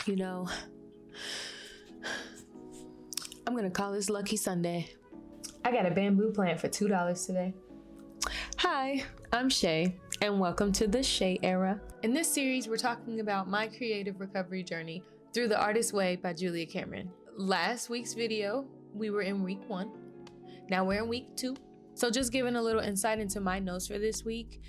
You know, I'm gonna call this Lucky Sunday. I got a bamboo plant for $2 today. Hi, I'm Shay, and welcome to the Shay Era. In this series, we're talking about my creative recovery journey through the Artist's Way by Julia Cameron. Last week's video, we were in week 1. Now we're in week 2. So just giving a little insight into my notes for this week.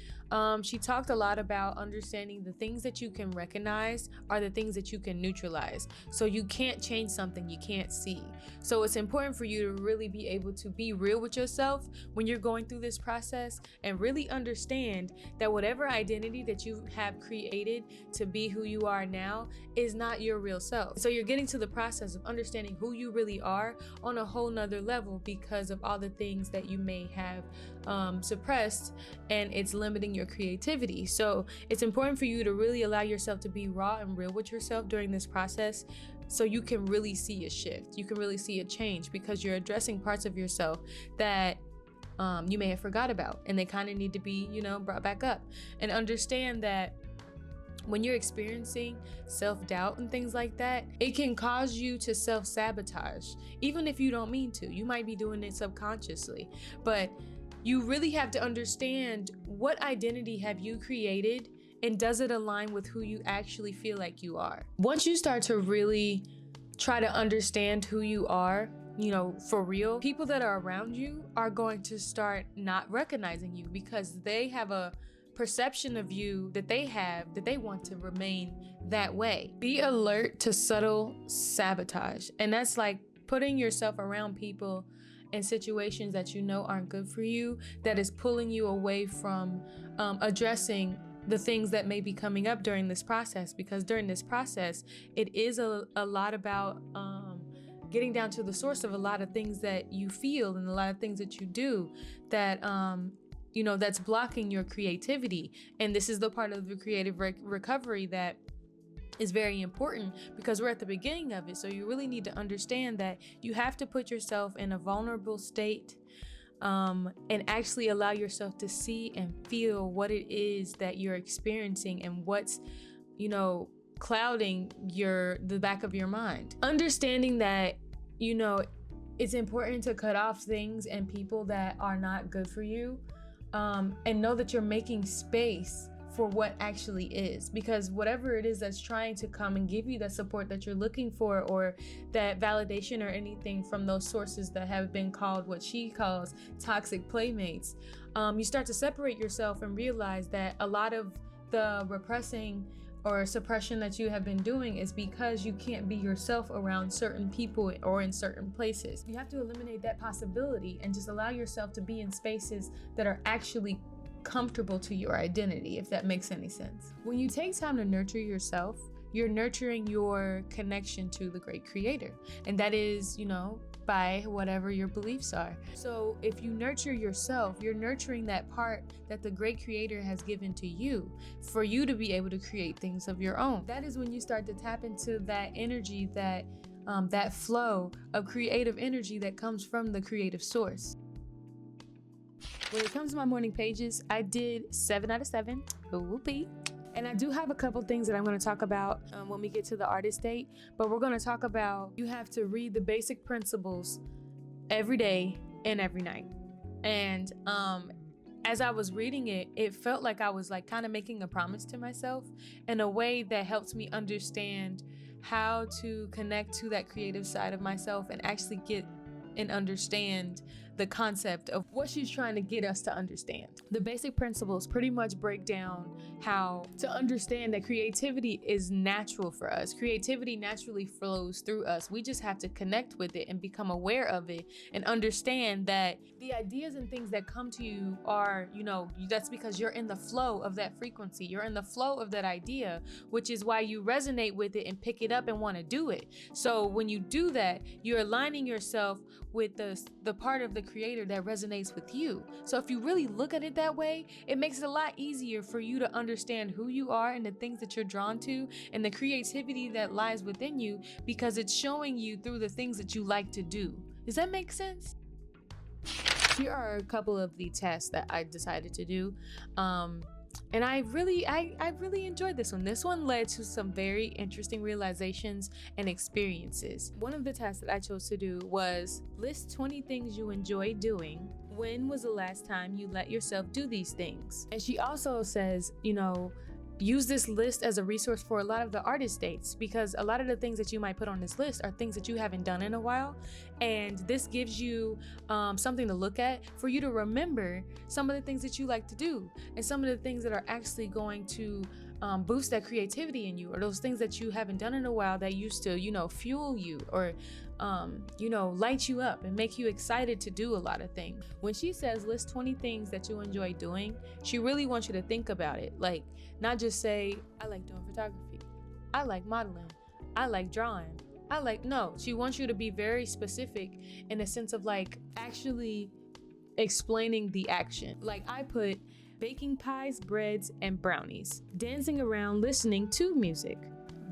She talked a lot about understanding the things that you can recognize are the things that you can neutralize. So you can't change something you can't see. So it's important for you to really be able to be real with yourself when you're going through this process and really understand that whatever identity that you have created to be who you are now is not your real self. So you're getting to the process of understanding who you really are on a whole nother level because of all the things that you may have suppressed, and it's limiting your creativity. So it's important for you to really allow yourself to be raw and real with yourself during this process so you can really see a shift. You can really see a change because you're addressing parts of yourself that you may have forgot about, and they kind of need to be, brought back up. And understand that when you're experiencing self-doubt and things like that, it can cause you to self-sabotage, even if you don't mean to. You might be doing it subconsciously, but you really have to understand what identity have you created and does it align with who you actually feel like you are. Once you start to really try to understand who you are, for real, people that are around you are going to start not recognizing you because they have a perception of you that they want to remain that way. Be alert to subtle sabotage. And that's like putting yourself around people and situations that aren't good for you, that is pulling you away from addressing the things that may be coming up during this process. Because during this process, it is a lot about getting down to the source of a lot of things that you feel and a lot of things that you do that that's blocking your creativity. And this is the part of the creative recovery that is very important because we're at the beginning of it. So you really need to understand that you have to put yourself in a vulnerable state and actually allow yourself to see and feel what it is that you're experiencing and what's, clouding the back of your mind. Understanding that, it's important to cut off things and people that are not good for you. And know that you're making space for what actually is, because whatever it is that's trying to come and give you that support that you're looking for, or that validation or anything from those sources that have been called what she calls toxic playmates, you start to separate yourself and realize that a lot of the repressing or suppression that you have been doing is because you can't be yourself around certain people or in certain places. You have to eliminate that possibility and just allow yourself to be in spaces that are actually comfortable to your identity, if that makes any sense. When you take time to nurture yourself, you're nurturing your connection to the great creator. And that is, by whatever your beliefs are. So if you nurture yourself, you're nurturing that part that the great creator has given to you for you to be able to create things of your own. That is when you start to tap into that energy, that flow of creative energy that comes from the creative source. When it comes to my morning pages, I did 7 out of 7. Whoopee. And I do have a couple things that I'm going to talk about when we get to the artist state, but we're going to talk about you have to read the basic principles every day and every night. And as I was reading it, it felt like I was kind of making a promise to myself in a way that helped me understand how to connect to that creative side of myself and actually get and understand the concept of what she's trying to get us to understand. The basic principles pretty much break down how to understand that creativity is natural for us. Creativity naturally flows through us. We just have to connect with it and become aware of it and understand that the ideas and things that come to you are, that's because you're in the flow of that frequency. You're in the flow of that idea, which is why you resonate with it and pick it up and want to do it. So when you do that, you're aligning yourself with the part of the creator that resonates with you. So if you really look at it that way, it makes it a lot easier for you to understand who you are and the things that you're drawn to and the creativity that lies within you, because it's showing you through the things that you like to do. Does that make sense? Here are a couple of the tests that I decided to do And I really enjoyed this one. This one led to some very interesting realizations and experiences. One of the tasks that I chose to do was list 20 things you enjoy doing. When was the last time you let yourself do these things? And she also says, use this list as a resource for a lot of the artist dates, because a lot of the things that you might put on this list are things that you haven't done in a while. And this gives you something to look at for you to remember some of the things that you like to do and some of the things that are actually going to boost that creativity in you, or those things that you haven't done in a while that used to, fuel you or, light you up and make you excited to do a lot of things. When she says list 20 things that you enjoy doing, she really wants you to think about it. Like, not just say, I like doing photography, I like modeling, I like drawing, no, she wants you to be very specific in a sense of like actually explaining the action. Like I put baking pies, breads, and brownies, dancing around, listening to music,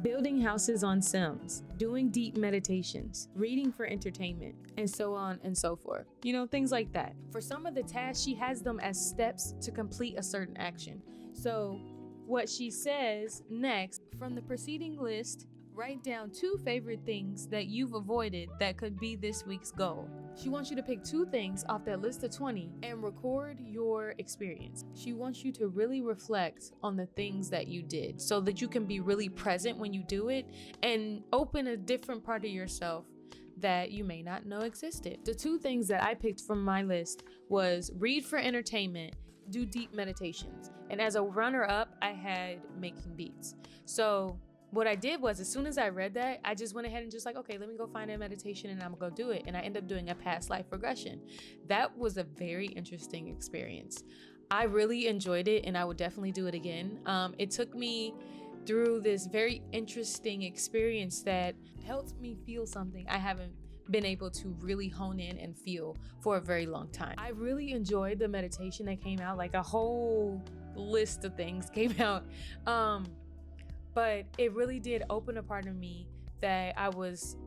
building houses on Sims, doing deep meditations, reading for entertainment, and so on and so forth. Things like that. For some of the tasks, she has them as steps to complete a certain action. So what she says next, from the preceding list, write down 2 favorite things that you've avoided that could be this week's goal. She wants you to pick 2 things off that list of 20 and record your experience. She wants you to really reflect on the things that you did so that you can be really present when you do it and open a different part of yourself that you may not know existed. The 2 things that I picked from my list was read for entertainment, do deep meditations. And as a runner-up, I had making beats. So what I did was, as soon as I read that, I just went ahead and just like, okay, let me go find a meditation and I'm gonna go do it. And I ended up doing a past life regression. That was a very interesting experience. I really enjoyed it and I would definitely do it again. It took me through this very interesting experience that helped me feel something I haven't been able to really hone in and feel for a very long time. I really enjoyed the meditation that came out, like a whole list of things came out. But it really did open a part of me that I was,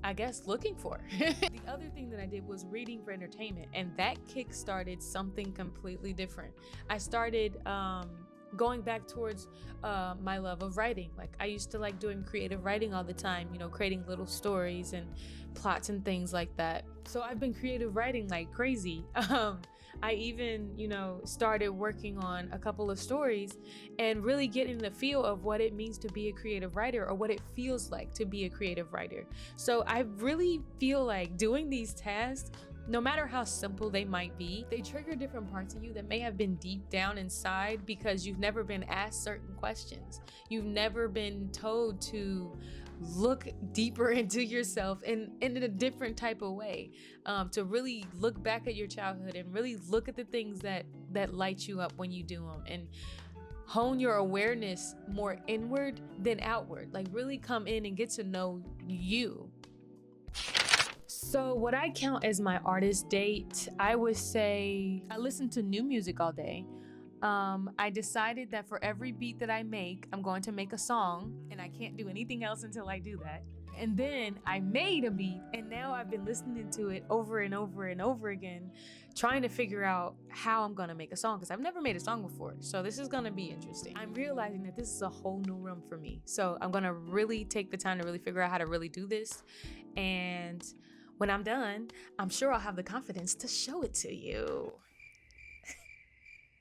I guess, looking for. The other thing that I did was reading for entertainment, and that kick-started something completely different. I started going back towards my love of writing. Like I used to like doing creative writing all the time, creating little stories and plots and things like that. So I've been creative writing like crazy. I even, started working on a couple of stories and really getting the feel of what it means to be a creative writer, or what it feels like to be a creative writer. So I really feel like doing these tasks, no matter how simple they might be, they trigger different parts of you that may have been deep down inside because you've never been asked certain questions. You've never been told to look deeper into yourself in a different type of way, to really look back at your childhood and really look at the things that light you up when you do them, and hone your awareness more inward than outward. Like really come in and get to know you. So what I count as my artist date, I would say I listen to new music all day. I decided that for every beat that I make, I'm going to make a song, and I can't do anything else until I do that. And then I made a beat, and now I've been listening to it over and over and over again, trying to figure out how I'm gonna make a song, because I've never made a song before. So this is gonna be interesting. I'm realizing that this is a whole new realm for me. So I'm gonna really take the time to really figure out how to really do this. And when I'm done, I'm sure I'll have the confidence to show it to you.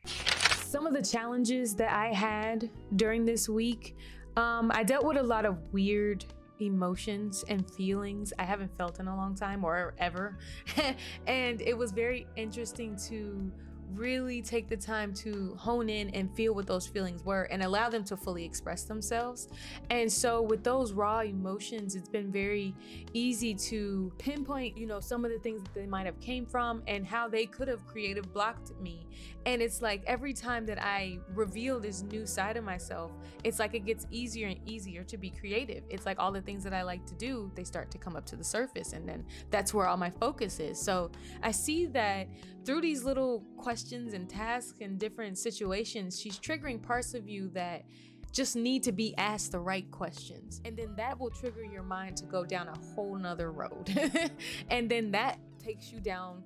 Some of the challenges that I had during this week, I dealt with a lot of weird emotions and feelings I haven't felt in a long time or ever. And it was very interesting to really take the time to hone in and feel what those feelings were and allow them to fully express themselves. And so with those raw emotions, it's been very easy to pinpoint, some of the things that they might have came from and how they could have creative blocked me. And it's like every time that I reveal this new side of myself, it's like it gets easier and easier to be creative. It's like all the things that I like to do, they start to come up to the surface, and then that's where all my focus is. So I see that through these little questions and tasks and different situations, she's triggering parts of you that just need to be asked the right questions. And then that will trigger your mind to go down a whole nother road. And then that takes you down,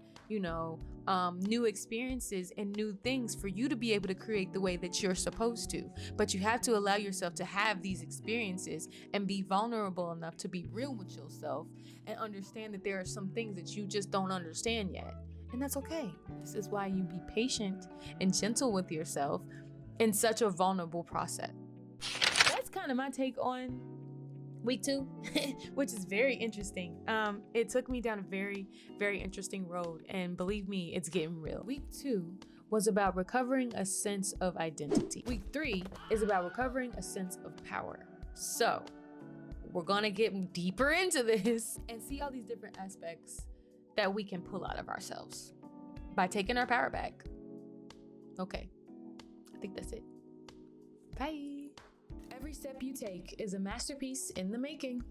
new experiences and new things for you to be able to create the way that you're supposed to. But you have to allow yourself to have these experiences and be vulnerable enough to be real with yourself and understand that there are some things that you just don't understand yet. And that's okay. This is why you be patient and gentle with yourself in such a vulnerable process. That's kind of my take on week 2, which is very interesting. It took me down a very, very interesting road, and believe me, it's getting real. Week 2 was about recovering a sense of identity. Week 3 is about recovering a sense of power. So we're gonna get deeper into this and see all these different aspects that we can pull out of ourselves by taking our power back. Okay, I think that's it. Bye. Every step you take is a masterpiece in the making.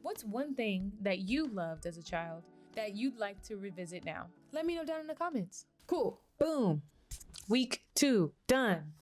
What's one thing that you loved as a child that you'd like to revisit now? Let me know down in the comments. Cool. Boom. Week 2 done.